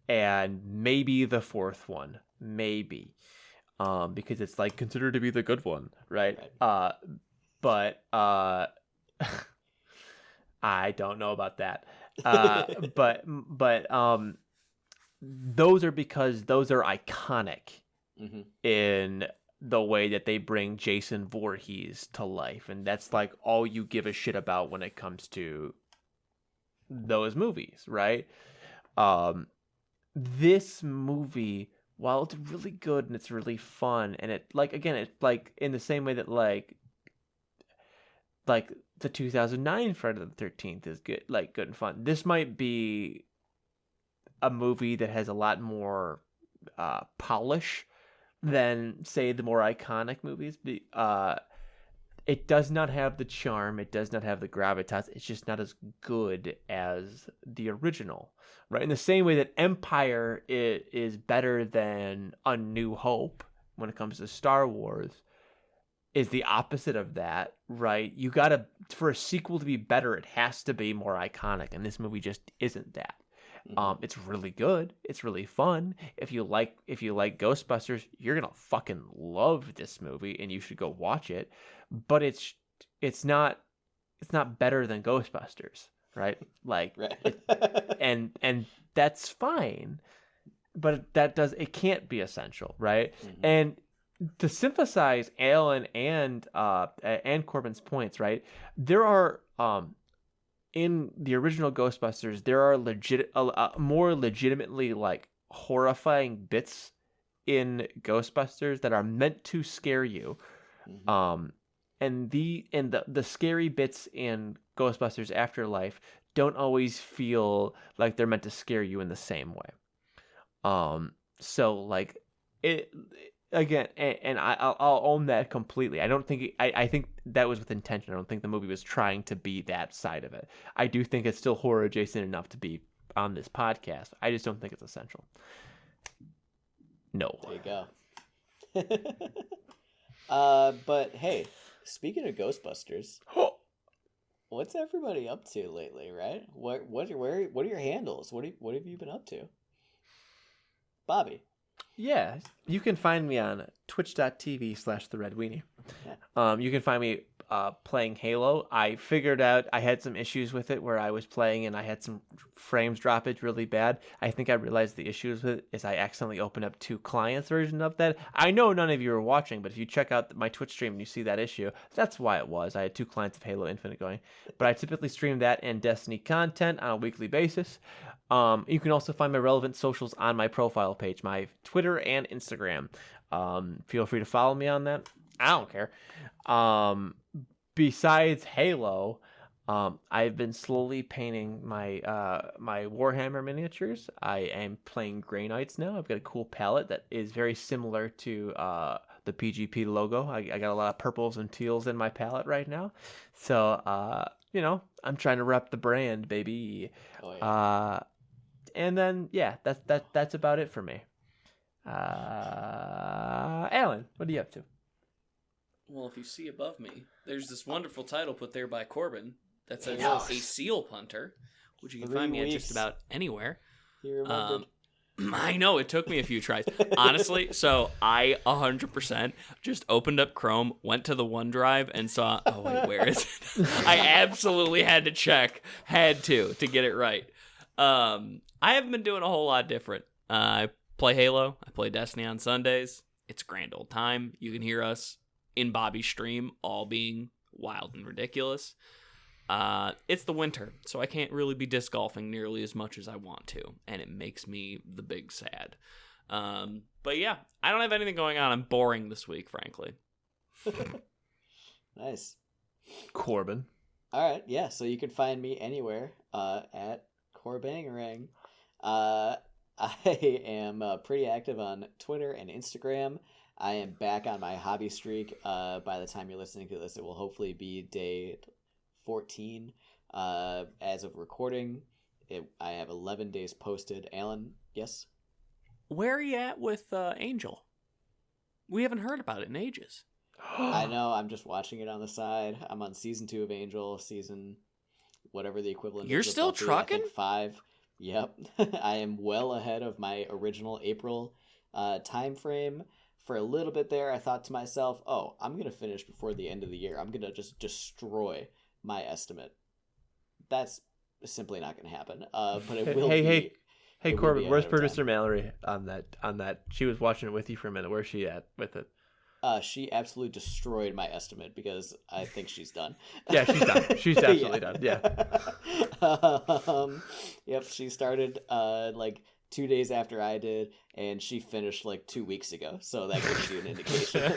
And maybe the fourth one, maybe, because it's like considered to be the good one, right? But I don't know about that. But those are because those are iconic in the way that they bring Jason Voorhees to life, and that's like all you give a shit about when it comes to those movies, right? This movie, while it's really good and it's really fun, and it like again, it's like in the same way that like the 2009 Friday the 13th is good, like good and fun. This might be a movie that has a lot more polish than say the more iconic movies. It does not have the charm. It does not have the gravitas. It's just not as good as the original, right? In the same way that Empire is better than A New Hope when it comes to Star Wars, is the opposite of that, right? You gotta, for a sequel to be better, it has to be more iconic, and this movie just isn't that. It's really good. It's really fun. If you like Ghostbusters, you're gonna fucking love this movie, and you should go watch it. But it's not better than Ghostbusters, right? Like, right. and that's fine. it can't be essential, right? Mhm. And to synthesize Alan and Corbin's points, right? There are in the original Ghostbusters, there are more legitimately like horrifying bits in Ghostbusters that are meant to scare you. Mhm. And the scary bits in Ghostbusters Afterlife don't always feel like they're meant to scare you in the same way. So like it again, and I'll own that completely. I don't think I think that was with intention. I don't think the movie was trying to be that side of it. I do think it's still horror adjacent enough to be on this podcast. I just don't think it's essential. No. There you go. But hey, speaking of Ghostbusters, what's everybody up to lately, right? What are your handles? What have you been up to? Bobby. Yeah, you can find me on twitch.tv/theredweenie. You can find me playing Halo. I figured out I had some issues with it where I was playing and I had some frames droppage really bad. I think I realized the issues with it is I accidentally opened up 2 clients version of that. I know none of you are watching, but if you check out my Twitch stream and you see that issue, that's why it was. I had 2 clients of Halo Infinite going. But I typically stream that and Destiny content on a weekly basis. You can also find my relevant socials on my profile page, my Twitter and Instagram. Feel free to follow me on that. I don't care. Besides Halo, I've been slowly painting my my Warhammer miniatures. I am playing Grey Knights now. I've got a cool palette that is very similar to the PGP logo. I got a lot of purples and teals in my palette right now. So, I'm trying to rep the brand, baby. Oh, yeah. And then, yeah, that's about it for me. Alan, what are you up to? Well, if you see above me, there's this wonderful title put there by Corbin that says Yes. A Seal Punter, which you can 3 find me at weeks. just about anywhere. He remembered. I know, it took me a few tries. Honestly, so I 100% just opened up Chrome, went to the OneDrive, and saw, oh, wait, where is it? I absolutely had to check, to get it right. I haven't been doing a whole lot different. I play Halo. I play Destiny on Sundays. It's a grand old time. You can hear us in Bobby's stream, all being wild and ridiculous. It's the winter, so I can't really be disc golfing nearly as much as I want to, and it makes me the big sad. But yeah, I don't have anything going on. I'm boring this week, frankly. Nice. Corbin. All right, yeah. So you can find me anywhere at Corbangarang. I am pretty active on Twitter and Instagram. I am back on my hobby streak. By the time you're listening to this, it will hopefully be day 14. As of recording, I have 11 days posted. Alan, yes? Where are you at with Angel? We haven't heard about it in ages. I know, I'm just watching it on the side. I'm on season 2 of Angel, season whatever the equivalent You're is. still Buffy, trucking? I think 5. Yep. I am well ahead of my original April time frame. For a little bit there, I thought to myself, oh, I'm going to finish before the end of the year. I'm going to just destroy my estimate. That's simply not going to happen. But it will be. Hey, Corbin, where's producer Mallory on that? She was watching it with you for a minute. Where's she at with it? She absolutely destroyed my estimate because I think she's done. Yeah, she's done. She's absolutely done. Yeah. Yep, she started like 2 days after I did, and she finished like 2 weeks ago. So that gives you an indication.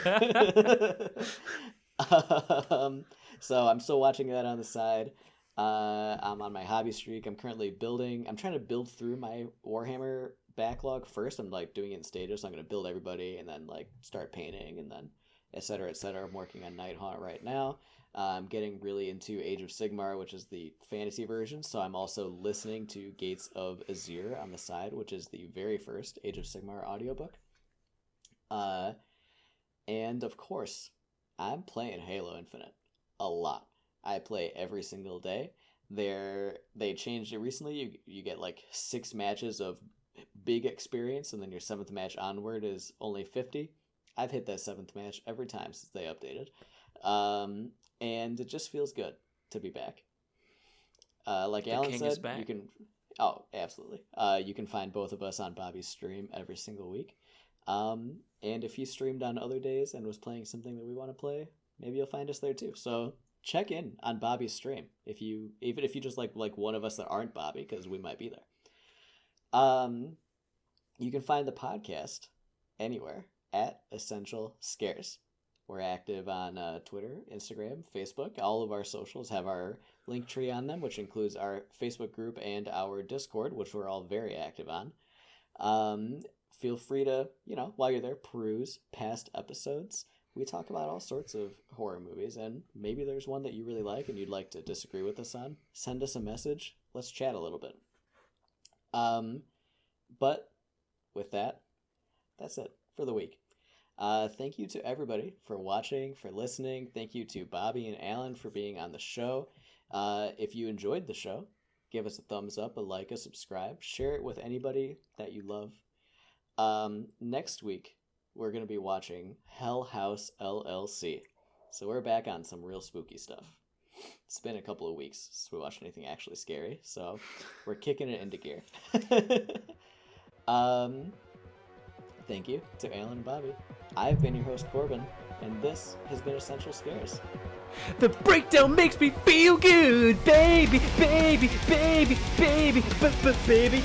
So I'm still watching that on the side. I'm on my hobby streak. I'm currently building. I'm trying to build through my Warhammer backlog first. I'm like doing it in stages. So I'm going to build everybody and then like start painting and then et cetera, et cetera. I'm working on Nighthaunt right now. I'm getting really into Age of Sigmar, which is the fantasy version. So I'm also listening to Gates of Azir on the side, which is the very first Age of Sigmar audiobook. And of course, I'm playing Halo Infinite a lot. I play every single day. They changed it recently. You get like 6 matches of big experience, and then your 7th match onward is only 50. I've hit that 7th match every time since they updated. And it just feels good to be back. Like Alan said, you can Oh, absolutely. You can find both of us on Bobby's stream every single week. And if he streamed on other days and was playing something that we want to play, maybe you'll find us there too. So check in on Bobby's stream even if you just like one of us that aren't Bobby, because we might be there. You can find the podcast anywhere at Essential Scares. We're active on Twitter, Instagram, Facebook. All of our socials have our Linktree on them, which includes our Facebook group and our Discord, which we're all very active on. Feel free to, while you're there, peruse past episodes. We talk about all sorts of horror movies, and maybe there's one that you really like and you'd like to disagree with us on. Send us a message. Let's chat a little bit. But with that, that's it for the week. Thank you to everybody for watching, for listening. Thank you to Bobby and Alan for being on the show. If you enjoyed the show, give us a thumbs up, a like, a subscribe. Share it with anybody that you love. Next week, we're going to be watching Hell House LLC. So we're back on some real spooky stuff. It's been a couple of weeks since we watched anything actually scary, so we're kicking it into gear. Thank you to Alan and Bobby. I've been your host, Corbin, and this has been Essential Scares. The breakdown makes me feel good, baby, baby, baby, baby, baby.